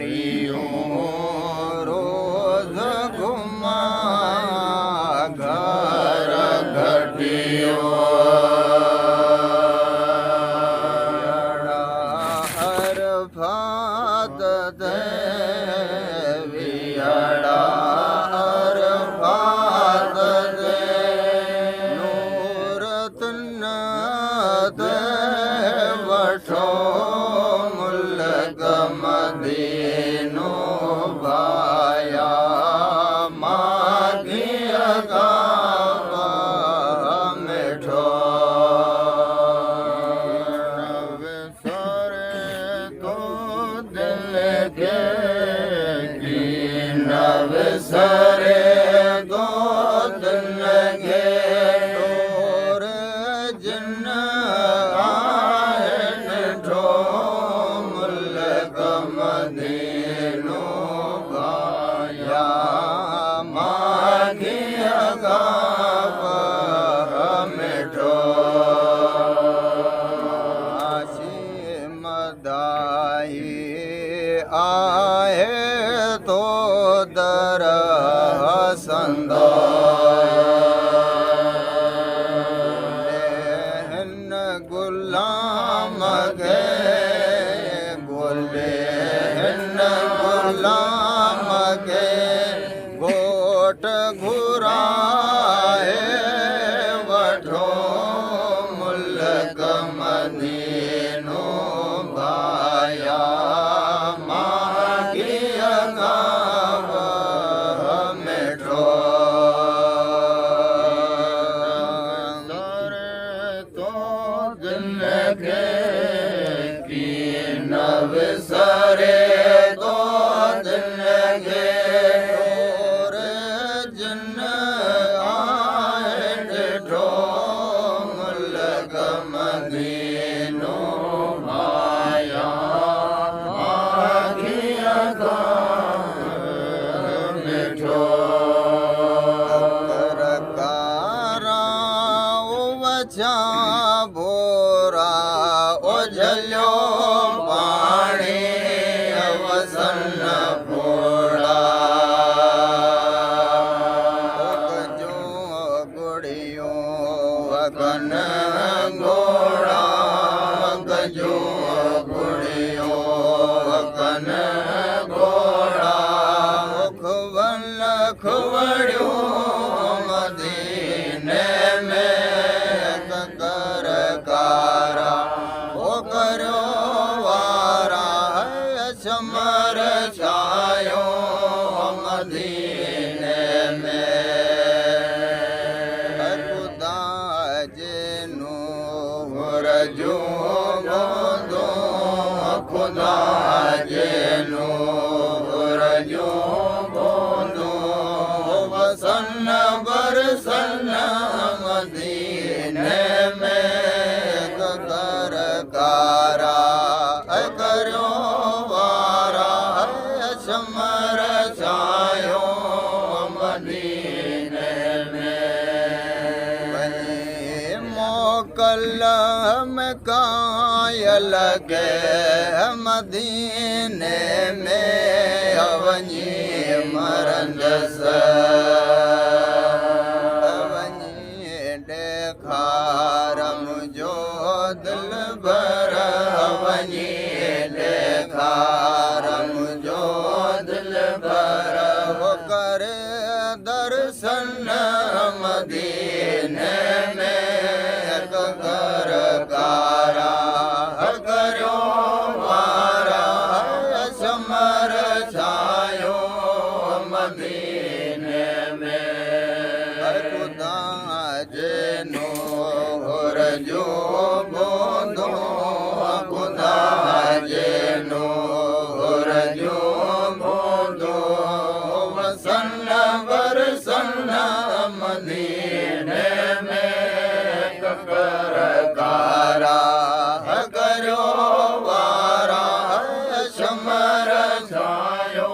ઘડિયું રોજ ઘુમા ઘર ઘડિયો ભાત દેવિયાડા ભાત દે નૂરતન દેવઠો મુલ્ક મદીનો ભાયા માગી ગાવા મેઠો नवसरे गोदन गे डोर जिन आयन ठो मुल्क मदीनो भाया मागी गावा मेठो आशी मदाई आए तो दर संदो गुलाम गे बोले गुलाम गे गोट घुराए वठो मुल्क मदीनो भाया नवसरे दो दिन गे डोर जिन आए ठो मुल्क मदीनो भाया मागी मेठो करकारा वचा बोरा ओझल्यो पाणी अवसन फोड़ा जो गुड़ियो वगन घोड़ा जो गुड़ियो वगन घोड़ा खुवन खुवड़ियो मदीने में कर कारा वो करो वारा समर छायो मदीने में खुदा जिनो रजो दो खुदा जिनो रजो दो वसन बरसन मदीने में कर कारा करो वारा समर छायो मदीने में मोकल में कायल गे मदीने में अवनी मरंदस खारम जो दिल भर वनी खारम जो दिल भर हो कर दर्शन मदीने में कर कारा करो वारा समर छायो मदीने में खुदा जिनो रजो बोधो खुदा जिनो रजो बोधो वसन बरसन मदीने में कर कारा करो वारा समर छायो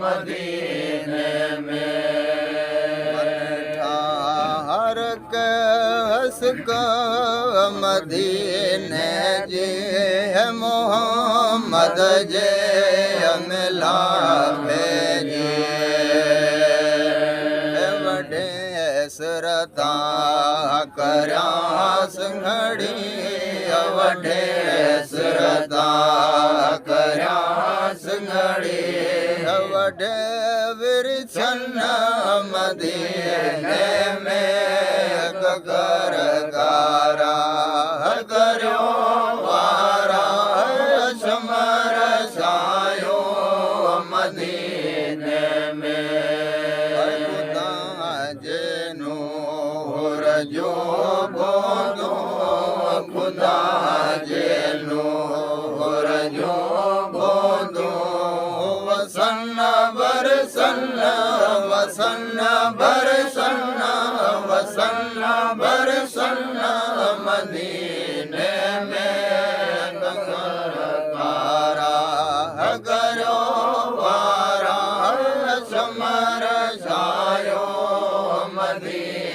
मदीने में हर कस का मदीने जी मोहम्मद जे मिला भेजी वॾे सुरता करया संघड़ी वॾे सुरता करया संघड़ी वॾे विरछन मदीने में गगर गारा करियो वारा समर सायो मदीने में खुदा जे नूर जो बोंदो खुदा जे नूर जो बोंदो वसन बरसन वसन बरसन वसन बरसन मदीने में कारा करो वारा समर सायो मदीने